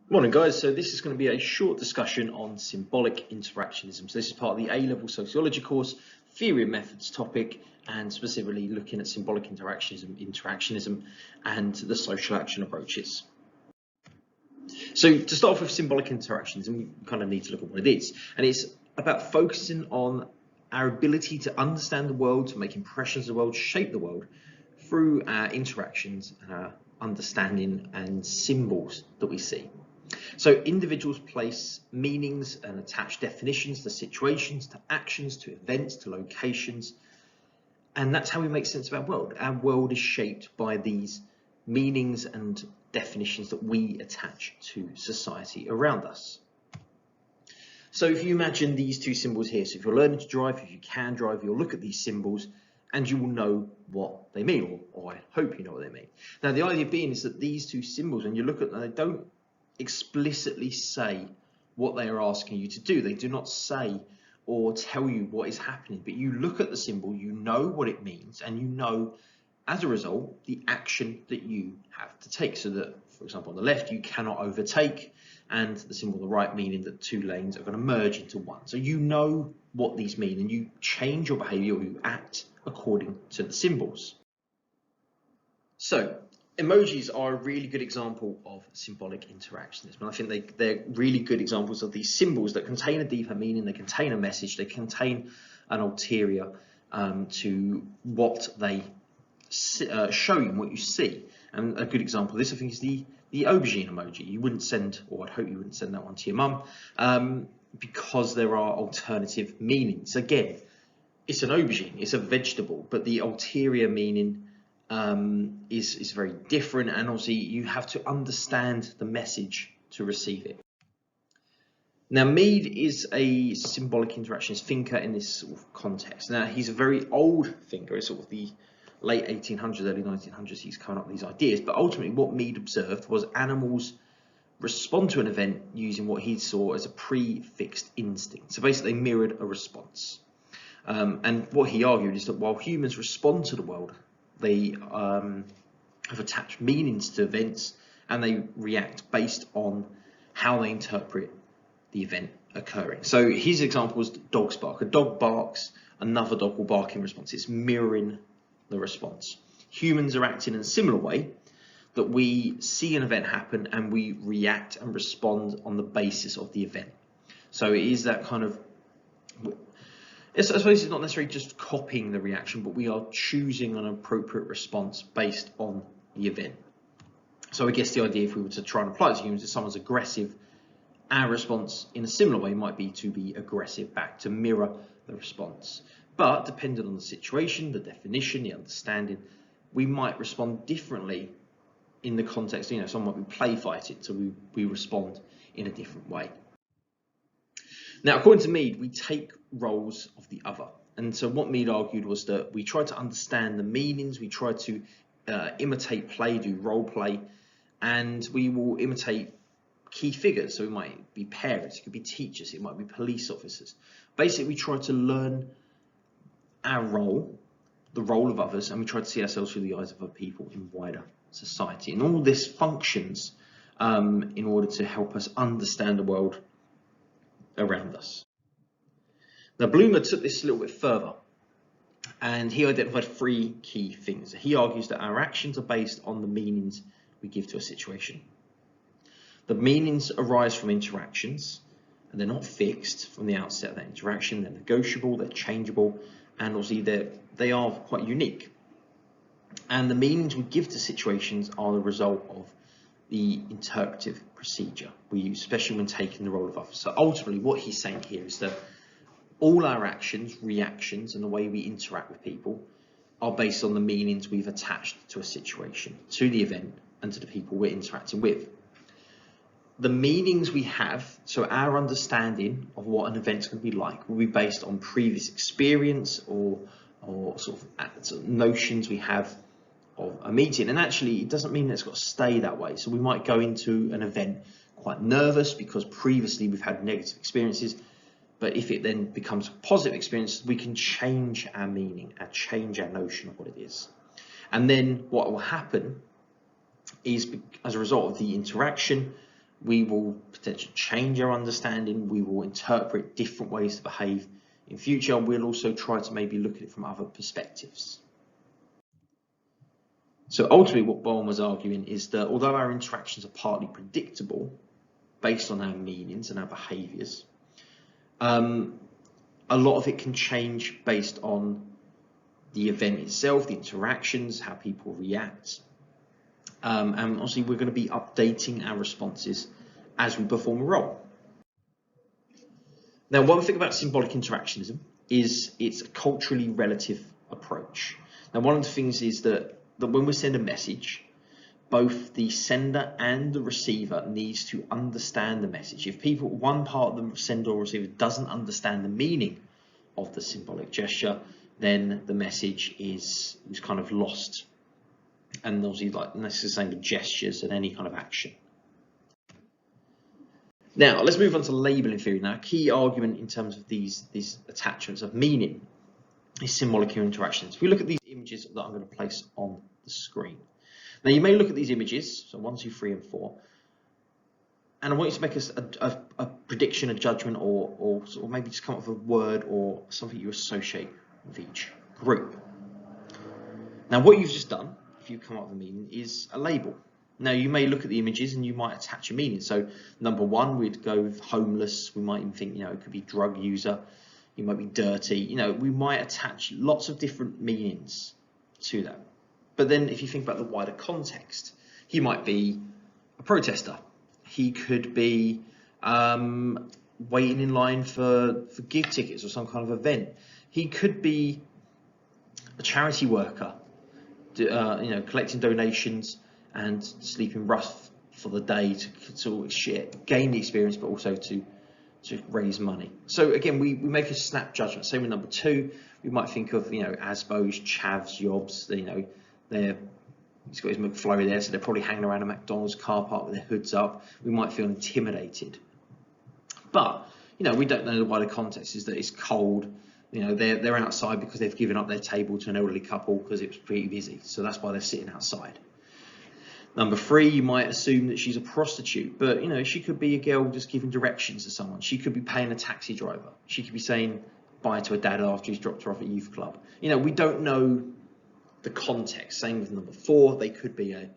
Morning guys, so this is going to be a short discussion on symbolic interactionism. So this is part of the A-level Sociology course, theory and methods topic, and specifically looking at symbolic interactionism and the social action approaches. So to start off with symbolic interactionism, we kind of need to look at what it is. And it's about focusing on our ability to understand the world, to make impressions of the world, shape the world through our interactions and our understanding and symbols that we see. So individuals place meanings and attach definitions to situations, to actions, to events, to locations, and that's how we make sense of our world. Our world is shaped by these meanings and definitions that we attach to society around us. So if you imagine these two symbols here, so if you're learning to drive, if you can drive, you'll look at these symbols and you will know what they mean, or I hope you know what they mean. Now the idea being is that these two symbols, when you look at them, they don't explicitly say what they are asking you to do. They do not say or tell you what is happening, but you look at the symbol, you know what it means, and you know as a result the action that you have to take. So that, for example, on the left you cannot overtake, and the symbol on the right meaning that two lanes are going to merge into one. So you know what these mean and you change your behavior, or you act according to the symbols. So emojis are a really good example of symbolic interactionism, and I think they're really good examples of these symbols that contain a deeper meaning, they contain a message, they contain an ulterior to what they show you and what you see. And a good example of this, I think, is the aubergine emoji. You wouldn't send, or I'd hope you wouldn't send that one to your mum, because there are alternative meanings. Again, it's an aubergine, it's a vegetable, but the ulterior meaning is very different, and obviously you have to understand the message to receive it. Now Mead is a symbolic interactionist thinker in this sort of context. Now he's a very old thinker, it's sort of the late 1800s, early 1900s, he's coming up with these ideas, but ultimately what Mead observed was animals respond to an event using what he saw as a prefixed instinct. So basically they mirrored a response. And what he argued is that while humans respond to the world, they have attached meanings to events and they react based on how they interpret the event occurring. So his example was dogs bark. A dog barks, another dog will bark in response. It's mirroring the response. Humans are acting in a similar way, that we see an event happen and we react and respond on the basis of the event. So it is that kind of, I suppose it's not necessarily just copying the reaction, but we are choosing an appropriate response based on the event. So I guess the idea, if we were to try and apply it to humans, if someone's aggressive, our response in a similar way might be to be aggressive back, to mirror the response. But depending on the situation, the definition, the understanding, we might respond differently in the context. You know, someone might be play fighting, so we respond in a different way. Now, according to Mead, we take roles of the other. And so what Mead argued was that we try to understand the meanings, we try to imitate play, do role play, and we will imitate key figures. So it might be parents, it could be teachers, it might be police officers. Basically, we try to learn our role, the role of others, and we try to see ourselves through the eyes of other people in wider society. And all this functions in order to help us understand the world around us. Now Bloomer took this a little bit further and he identified three key things. He argues that our actions are based on the meanings we give to a situation. The meanings arise from interactions and they're not fixed from the outset of that interaction. They're negotiable, they're changeable, and obviously they are quite unique. And the meanings we give to situations are the result of the interpretive procedure we use, especially when taking the role of others. So ultimately what he's saying here is that all our actions, reactions, and the way we interact with people are based on the meanings we've attached to a situation, to the event, and to the people we're interacting with. The meanings we have, so our understanding of what an event's going to be like, will be based on previous experience or sort of notions we have of a meeting. And actually it doesn't mean that it's got to stay that way. So we might go into an event quite nervous because previously we've had negative experiences, but if it then becomes a positive experience, we can change our meaning and change our notion of what it is. And then what will happen is, as a result of the interaction, We will potentially change our understanding. We will interpret different ways to behave in future. We'll also try to maybe look at it from other perspectives. So ultimately what Bowen was arguing is that although our interactions are partly predictable based on our meanings and our behaviours, a lot of it can change based on the event itself, the interactions, how people react. And obviously we're going to be updating our responses as we perform a role. Now, one thing about symbolic interactionism is it's a culturally relative approach. Now, one of the things is that when we send a message, both the sender and the receiver needs to understand the message. If one part of the sender or receiver doesn't understand the meaning of the symbolic gesture, then the message is kind of lost. And obviously, like that's the same with gestures and any kind of action. Now, let's move on to labelling theory. Now, a key argument in terms of these attachments of meaning is symbolic interactions. If we look at these images that I'm going to place on the screen. Now, you may look at these images, so 1, 2, 3, and 4, and I want you to make a prediction, a judgment, or maybe just come up with a word or something you associate with each group. Now, what you've just done, if you come up with a meaning, is a label. Now, you may look at the images and you might attach a meaning. So, number 1, we'd go with homeless. We might even think, it could be drug user. You might be dirty. We might attach lots of different meanings to that. But then if you think about the wider context, he might be a protester. He could be waiting in line for gig tickets or some kind of event. He could be a charity worker, collecting donations and sleeping rough for the day to gain the experience, but also to raise money. So again, we make a snap judgment. Same with number 2, we might think of Asbo's, Chavs, Yobs. He's got his McFlurry there, so they're probably hanging around a McDonald's car park with their hoods up. We might feel intimidated, but we don't know the wider context is that it's cold. They're outside because they've given up their table to an elderly couple because it was pretty busy, so that's why they're sitting outside. Number 3, you might assume that she's a prostitute, but she could be a girl just giving directions to someone. She could be paying a taxi driver. She could be saying bye to her dad after he's dropped her off at youth club. We don't know the context. Same with number 4, they could be a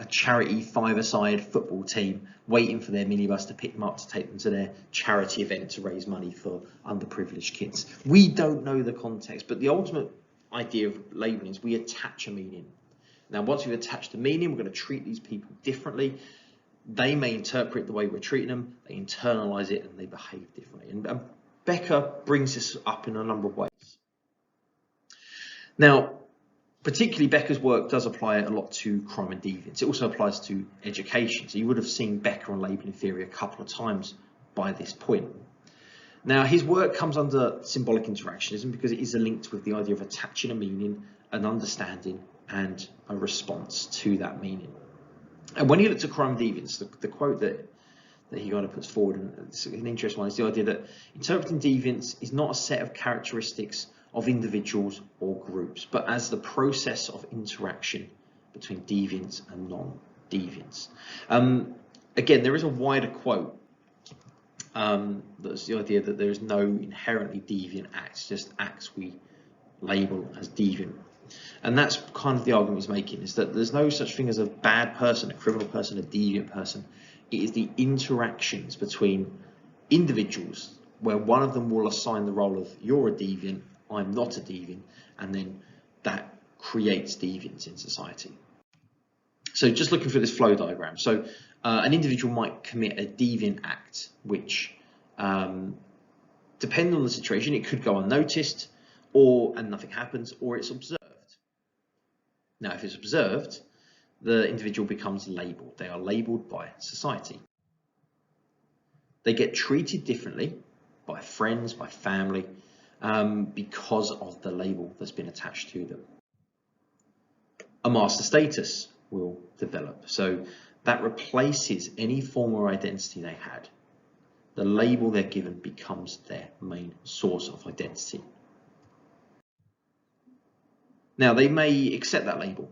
charity 5-a-side football team waiting for their minibus to pick them up to take them to their charity event to raise money for underprivileged kids. We don't know the context, but the ultimate idea of labelling is we attach a meaning. Now, once we've attached a meaning, we're going to treat these people differently. They may interpret the way we're treating them, they internalize it, and they behave differently. And Becker brings this up in a number of ways. Now, particularly Becker's work does apply a lot to crime and deviance. It also applies to education. So you would have seen Becker on labelling theory a couple of times by this point. Now, his work comes under symbolic interactionism because it is linked with the idea of attaching a meaning, an understanding, and a response to that meaning. And when he looked at crime and deviance, the quote that he kind of puts forward, and it's an interesting one, is the idea that interpreting deviance is not a set of characteristics of individuals or groups, but as the process of interaction between deviants and non-deviants. Again, there is a wider quote that's the idea that there is no inherently deviant acts, just acts we label as deviant. And that's kind of the argument he's making, is that there's no such thing as a bad person, a criminal person, a deviant person. It is the interactions between individuals where one of them will assign the role of you're a deviant, I'm not a deviant, and then that creates deviance in society. So just looking for this flow diagram. So an individual might commit a deviant act, which depending on the situation, it could go unnoticed, and nothing happens, or it's observed. Now, if it's observed, the individual becomes labelled. They are labelled by society. They get treated differently by friends, by family, because of the label that's been attached to them. A master status will develop. So that replaces any former identity they had. The label they're given becomes their main source of identity. Now, they may accept that label.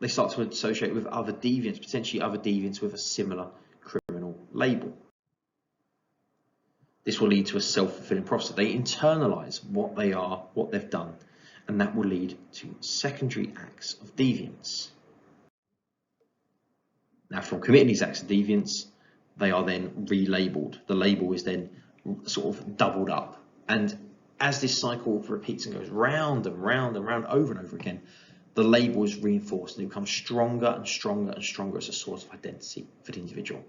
They start to associate with other deviants, potentially other deviants with a similar label. This will lead to a self-fulfilling prophecy. They internalize what they are, what they've done, and that will lead to secondary acts of deviance. Now, from committing these acts of deviance, they are then relabeled. The label is then sort of doubled up. And as this cycle repeats and goes round and round and round over and over again, the label is reinforced and it becomes stronger and stronger and stronger as a source of identity for the individual.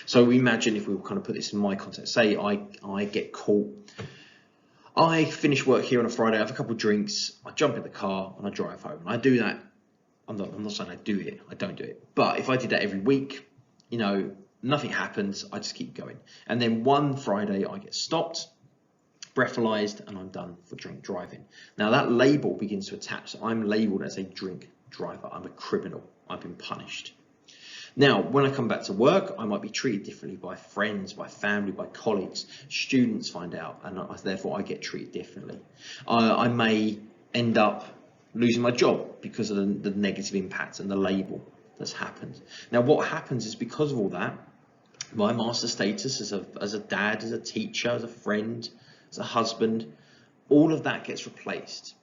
So imagine if we kind of put this in my context. Say I get caught. I finish work here on a Friday, I have a couple of drinks, I jump in the car and I drive home. I do that. I'm not saying I do it, I don't do it. But if I did that every week, you know, nothing happens, I just keep going. And then one Friday I get stopped, breathalyzed, and I'm done for drink driving. Now that label begins to attach. So I'm labeled as a drink driver. I'm a criminal. I've been punished. Now, when I come back to work, I might be treated differently by friends, by family, by colleagues. Students find out, and therefore I get treated differently. I may end up losing my job because of the negative impact and the label that's happened. Now, what happens is because of all that, my master status as a dad, as a teacher, as a friend, as a husband, all of that gets replaced.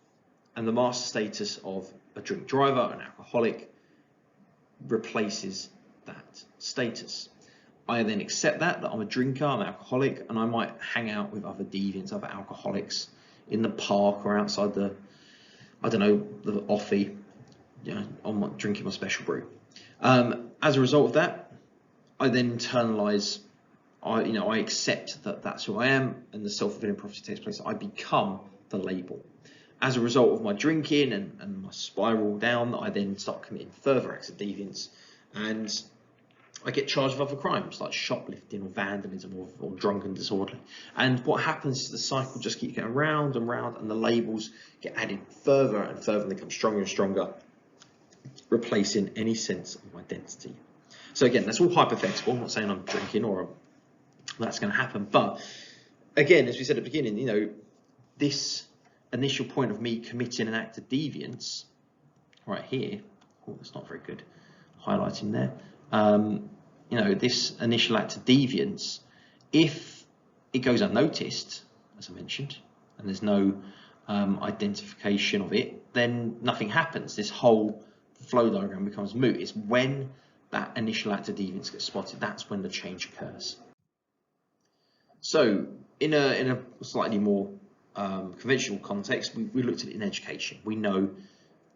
And the master status of a drink driver, an alcoholic, replaces that status. I then accept that I'm a drinker, I'm an alcoholic, and I might hang out with other deviants, other alcoholics in the park or outside the, I don't know, the offie, you know, I'm drinking my special brew. As a result of that, I then internalize, I accept that that's who I am, and the self-fulfilling prophecy takes place. I become the label. As a result of my drinking and my spiral down, I then start committing further acts of deviance, and I get charged with other crimes like shoplifting or vandalism or drunken disorderly. And what happens is the cycle just keeps going round and round, and the labels get added further and further, and they become stronger and stronger, replacing any sense of identity. So again, that's all hypothetical. I'm not saying I'm drinking or that's going to happen, but again, as we said at the beginning, you know, this initial point of me committing an act of deviance right here, oh, that's not very good highlighting there, you know, this initial act of deviance, if it goes unnoticed, as I mentioned, and there's no identification of it, then nothing happens. This whole flow diagram becomes moot. It's when that initial act of deviance gets spotted, that's when the change occurs. So in a slightly more conventional context, we looked at it in education. We know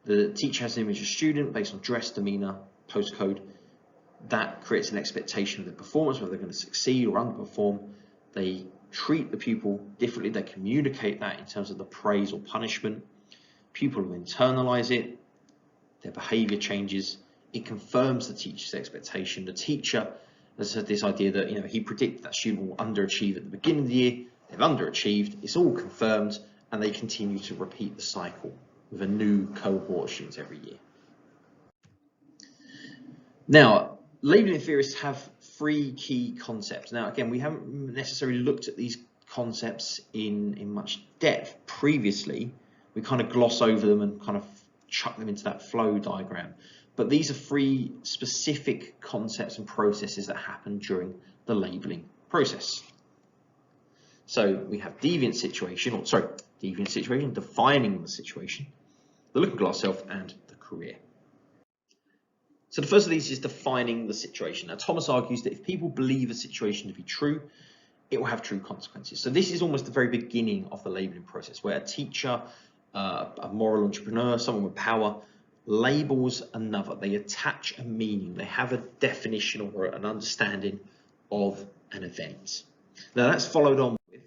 the teacher has an image of student based on dress, demeanour, postcode. That creates an expectation of their performance, whether they're going to succeed or underperform. They treat the pupil differently. They communicate that in terms of the praise or punishment. Pupil will internalise it. Their behaviour changes. It confirms the teacher's expectation. The teacher has had this idea that, you know, he predicted that student will underachieve at the beginning of the year. They've underachieved. It's all confirmed, and they continue to repeat the cycle with a new cohort of students every year. Now, labelling theorists have three key concepts. Now, again, we haven't necessarily looked at these concepts in much depth previously. We kind of gloss over them and kind of chuck them into that flow diagram. But these are three specific concepts and processes that happen during the labelling process. So we have deviant situation, defining the situation, the looking glass self, and the career. So the first of these is defining the situation. Now, Thomas argues that if people believe a situation to be true, it will have true consequences. So this is almost the very beginning of the labelling process, where a teacher, a moral entrepreneur, someone with power, labels another. They attach a meaning. They have a definition or an understanding of an event. Now, that's followed on with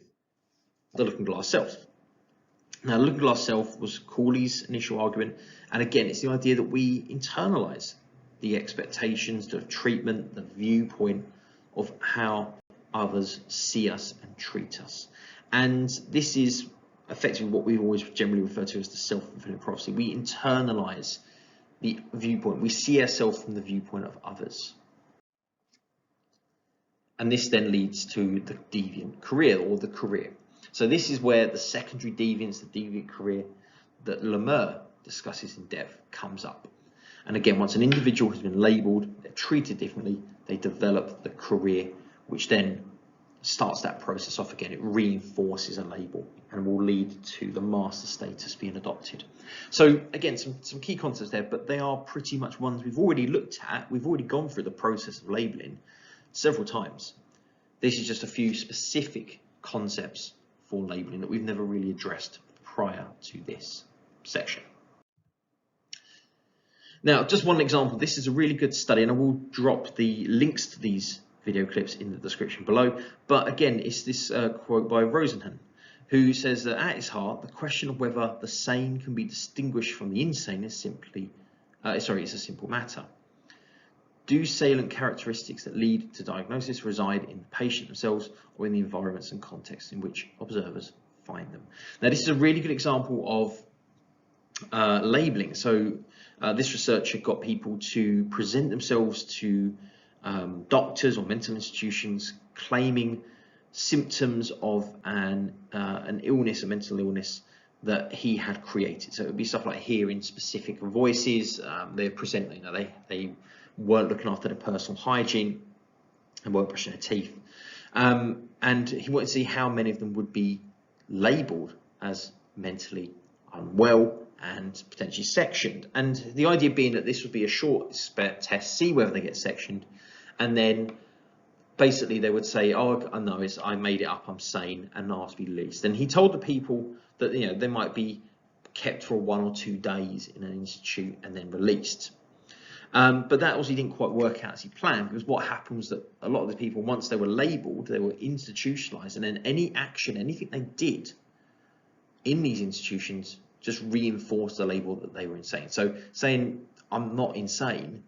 the looking glass self. Now, the looking glass self was Corley's initial argument. And again, it's the idea that we internalize the expectations, the treatment, the viewpoint of how others see us and treat us. And this is effectively what we always generally refer to as the self-fulfilling prophecy. We internalize the viewpoint. We see ourselves from the viewpoint of others. And this then leads to the deviant career, or the career. So this is where the secondary deviance, the deviant career that Lemur discusses in depth comes up. And again, once an individual has been labelled, they're treated differently, they develop the career which then starts that process off again. It reinforces a label and will lead to the master status being adopted. So again, some key concepts there, but they are pretty much ones we've already looked at. We've already gone through the process of labeling several times. This is just a few specific concepts for labeling that we've never really addressed prior to this section. Now, just one example. This is a really good study, and I will drop the links to these video clips in the description below. But again, it's this quote by Rosenhan, who says that at its heart, the question of whether the sane can be distinguished from the insane is it's a simple matter. Do salient characteristics that lead to diagnosis reside in the patient themselves or in the environments and contexts in which observers find them? Now, this is a really good example of labeling. So this researcher got people to present themselves to doctors or mental institutions claiming symptoms of an illness, a mental illness that he had created. So it would be stuff like hearing specific voices. They're presenting, they weren't looking after their personal hygiene and weren't brushing their teeth. And he wanted to see how many of them would be labelled as mentally unwell and potentially sectioned. And the idea being that this would be a short test, see whether they get sectioned, and then basically they would say, oh, no, I made it up, I'm sane, and asked to be released. And he told the people that they might be kept for 1 or 2 days in an institute and then released. But that obviously didn't quite work out as he planned, because what happened was that a lot of the people, once they were labelled, they were institutionalised, and then any action, anything they did in these institutions just reinforced the label that they were insane. So saying I'm not insane,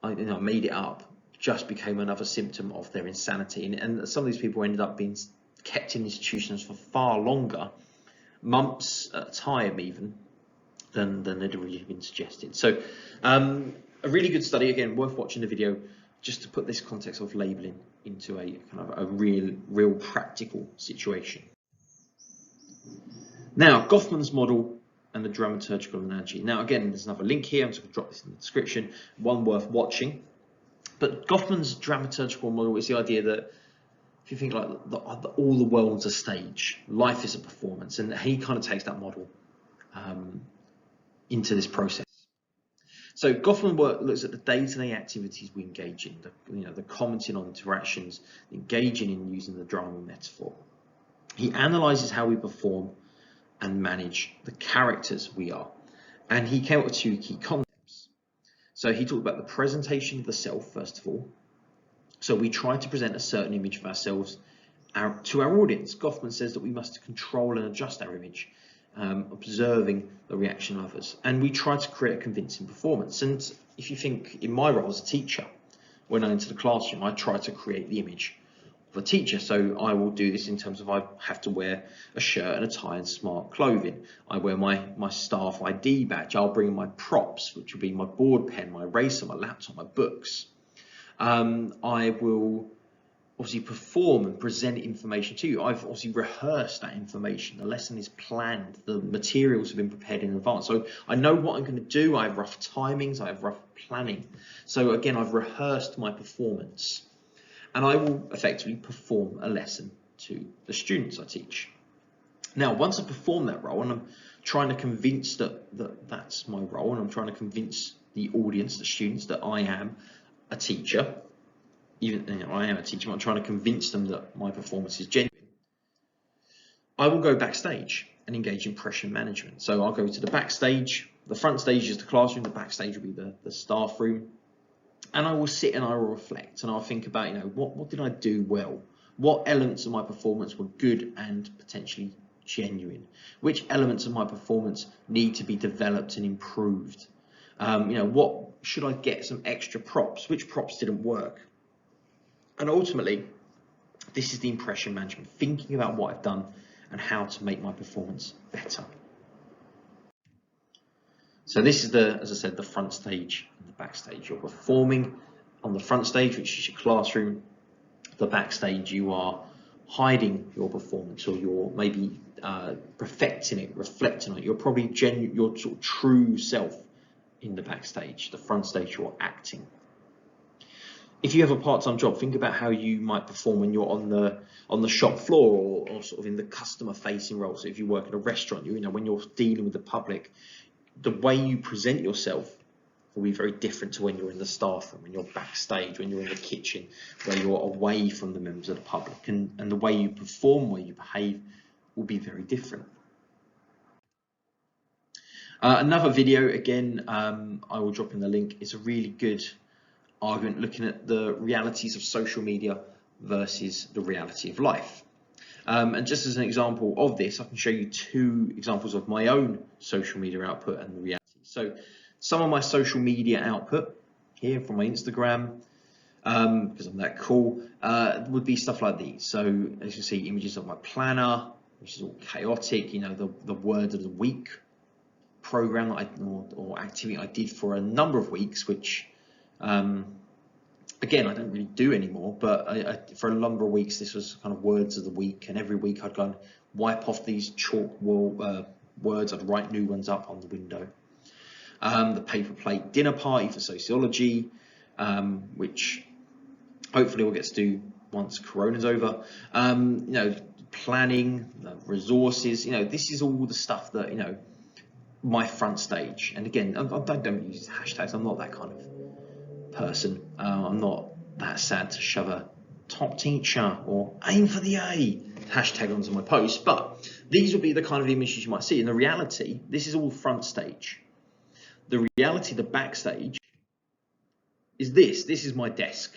I made it up, just became another symptom of their insanity. And some of these people ended up being kept in institutions for far longer, months at a time even, than they'd originally been suggested. So a really good study, again, worth watching the video, just to put this context of labelling into a kind of a real practical situation. Now, Gossmans' model and the dramaturgical analogy. Now, again, there's another link here. I'm just going to drop this in the description. One worth watching. But Gossmans' dramaturgical model is the idea that if you think like all the world's a stage, life is a performance, and he kind of takes that model into this process. So Goffman looks at the day-to-day activities we engage in, the commenting on interactions, engaging in using the drama metaphor. He analyses how we perform and manage the characters we are, and he came up with 2 key concepts. So he talked about the presentation of the self, first of all. So we try to present a certain image of ourselves to our audience. Goffman says that we must control and adjust our image, observing the reaction of others, and we try to create a convincing performance. And if you think in my role as a teacher, when I enter the classroom, I try to create the image of a teacher. So I will do this in terms of I have to wear a shirt and a tie and smart clothing. I wear my staff ID badge. I'll bring my props, which will be my board pen, my eraser, my laptop, my books. I will obviously perform and present information to you. I've obviously rehearsed that information. The lesson is planned. The materials have been prepared in advance. So I know what I'm going to do. I have rough timings. I have rough planning. So again, I've rehearsed my performance. And I will effectively perform a lesson to the students I teach. Now, once I perform that role, and I'm trying to convince that's my role, and I'm trying to convince the audience, the students, that I am a teacher, I am a teacher, I'm trying to convince them that my performance is genuine, I will go backstage and engage in pressure management. So I'll go to the backstage. The front stage is the classroom, the backstage will be the staff room. And I will sit and I will reflect and I'll think about, what did I do well? What elements of my performance were good and potentially genuine? Which elements of my performance need to be developed and improved? What should I get some extra props? Which props didn't work? And ultimately, this is the impression management, thinking about what I've done and how to make my performance better. So this is as I said, the front stage and the backstage. You're performing on the front stage, which is your classroom. The backstage, you are hiding your performance, or you're maybe perfecting it, reflecting on it. You're probably your sort of true self in the backstage. The front stage, you're acting. if you have a part-time job, think about how you might perform when you're on the shop floor, or sort of in the customer-facing role. So if you work at a restaurant, you know, when you're dealing with the public, the way you present yourself will be very different to when you're in the staff room, when you're backstage, when you're in the kitchen, where you're away from the members of the public, and the way you perform, where you behave, will be very different. Another video, again, I will drop in the link. It's a really good argument looking at the realities of social media versus the reality of life. And just as an example of this, I can show you two examples of my own social media output and the reality. So some of my social media output here from my Instagram, because I'm that cool, would be stuff like these. So as you see, images of my planner, which is all chaotic, you know, the word of the week program that or activity I did for a number of weeks, which again, I don't really do anymore, but for a number of weeks, this was kind of words of the week, and every week I'd go and wipe off these chalk wall words, I'd write new ones up on the window. The paper plate dinner party for Sociology, which hopefully we'll get to do once Corona's over. You know, planning, resources, you know, this is all the stuff that, you know, my front stage. And again, I don't use hashtags, I'm not that kind of person. I'm not that sad to shove a top teacher or aim for the A hashtag onto my post, but these will be the kind of images you might see. In the reality, this is all front stage. The reality, the backstage, is this. This is my desk.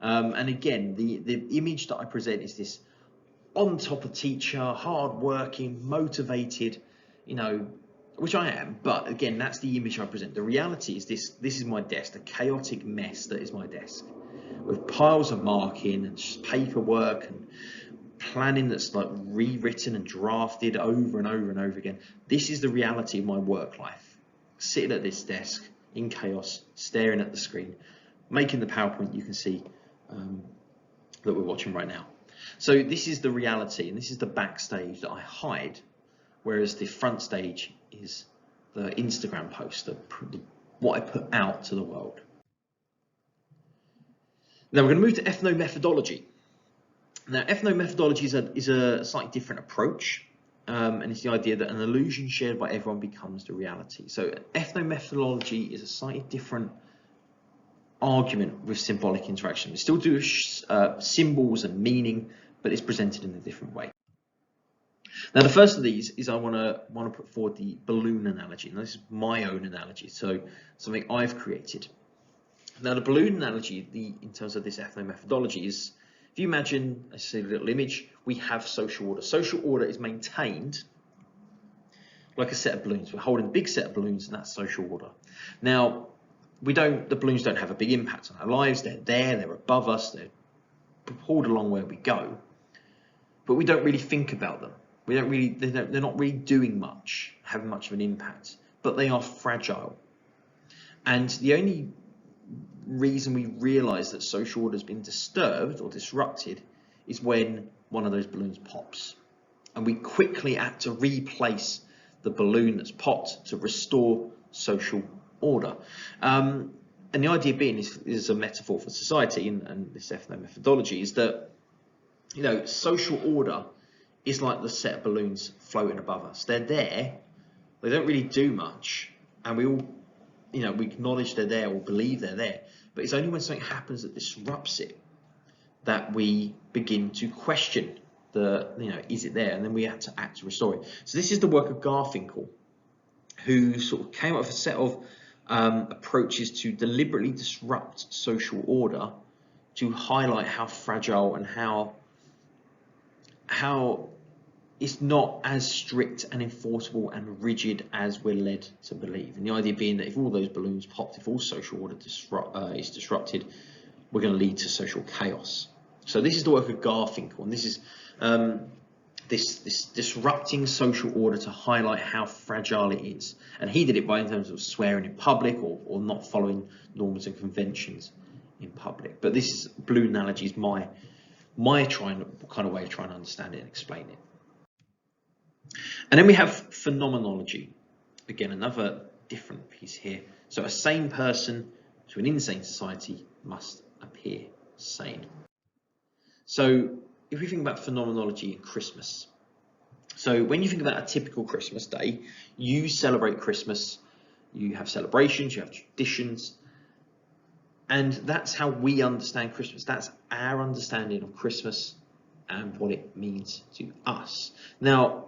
And again, the image that I present is this on top of teacher, hard working, motivated, you know, which I am, but again, that's the image I present. The reality is this is my desk, the chaotic mess that is my desk, with piles of marking and just paperwork and planning that's like rewritten and drafted over and over and over again. This is the reality of my work life. Sitting at this desk in chaos, staring at the screen, making the PowerPoint you can see that we're watching right now. So this is the reality, and this is the backstage that I hide, whereas the front stage is the Instagram post, what I put out to the world. Now we're going to move to ethnomethodology. Now ethnomethodology is a slightly different approach, and it's the idea that an illusion shared by everyone becomes the reality. So ethnomethodology is a slightly different argument with symbolic interaction. We still do symbols and meaning, but it's presented in a different way. Now, the first of these is I want to put forward the balloon analogy. Now, this is my own analogy, so something I've created. Now, the balloon analogy, in terms of this ethnomethodology, is if you imagine a little image, we have social order. Social order is maintained like a set of balloons. We're holding a big set of balloons, and that's social order. Now, the balloons don't have a big impact on our lives. They're there, they're above us, they're pulled along where we go, but we don't really think about them. They're not really doing much, having much of an impact, but they are fragile. And the only reason we realize that social order has been disturbed or disrupted is when one of those balloons pops. And we quickly act to replace the balloon that's popped to restore social order. And the idea being is a metaphor for society, and this ethnomethodology is that, you know, social order is like the set of balloons floating above us. They're there, they don't really do much, and we all, you know, we acknowledge they're there or believe they're there, but it's only when something happens that disrupts it that we begin to question is it there, and then we have to act to restore it. So this is the work of Garfinkel, who sort of came up with a set of approaches to deliberately disrupt social order to highlight how fragile and how it's not as strict and enforceable and rigid as we're led to believe. And the idea being that if all those balloons popped, if all social order is disrupted, we're going to lead to social chaos. So this is the work of Garfinkel, and this is this disrupting social order to highlight how fragile it is. And he did it by in terms of swearing in public or not following norms and conventions in public. But this is balloon analogy is my kind of way of trying to understand it and explain it. And then we have phenomenology. Again, another different piece here. So a sane person to an insane society must appear sane. So if we think about phenomenology and Christmas, so when you think about a typical Christmas day, you celebrate Christmas, you have celebrations, you have traditions, and that's how we understand Christmas. That's our understanding of Christmas and what it means to us. Now,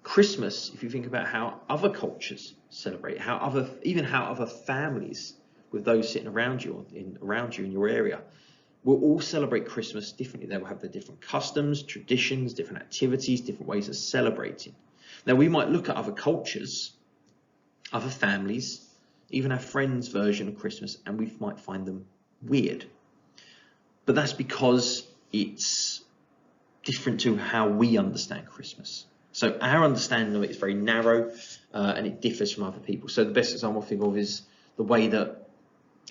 Christmas, if you think about how other cultures celebrate, even how other families with those sitting around you in your area will all celebrate Christmas differently. They will have their different customs, traditions, different activities, different ways of celebrating. Now, we might look at other cultures, other families, even our friends' version of Christmas, and we might find them weird. But that's because it's different to how we understand Christmas. So our understanding of it is very narrow, and it differs from other people. So the best example I think of is the way that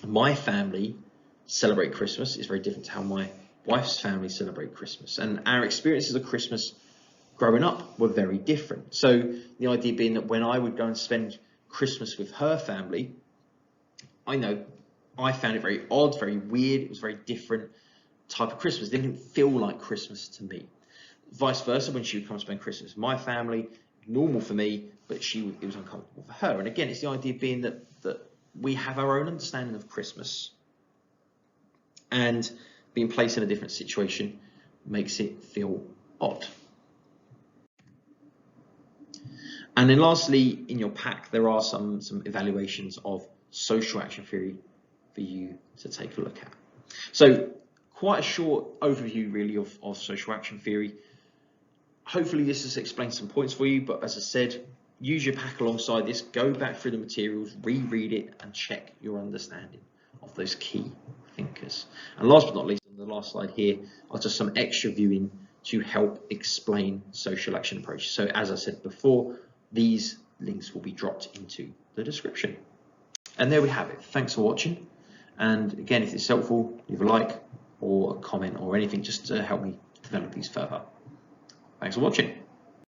my family celebrate Christmas is very different to how my wife's family celebrate Christmas. And our experiences of Christmas growing up were very different. So the idea being that when I would go and spend Christmas with her family, I found it very odd, very weird. It was a very different type of Christmas. It didn't feel like Christmas to me. Vice versa, when she would come spend Christmas with my family, normal for me, but it was uncomfortable for her. And again, it's the idea being that we have our own understanding of Christmas, and being placed in a different situation makes it feel odd. And then lastly, in your pack, there are some evaluations of social action theory for you to take a look at. So quite a short overview really of social action theory. Hopefully this has explained some points for you, but as I said, use your pack alongside this, go back through the materials, reread it, and check your understanding of those key thinkers. And last but not least, on the last slide here are just some extra viewing to help explain social action approaches. So as I said before, these links will be dropped into the description. And there we have it. Thanks for watching. And again, if it's helpful, leave a like or a comment or anything just to help me develop these further. Thanks for watching.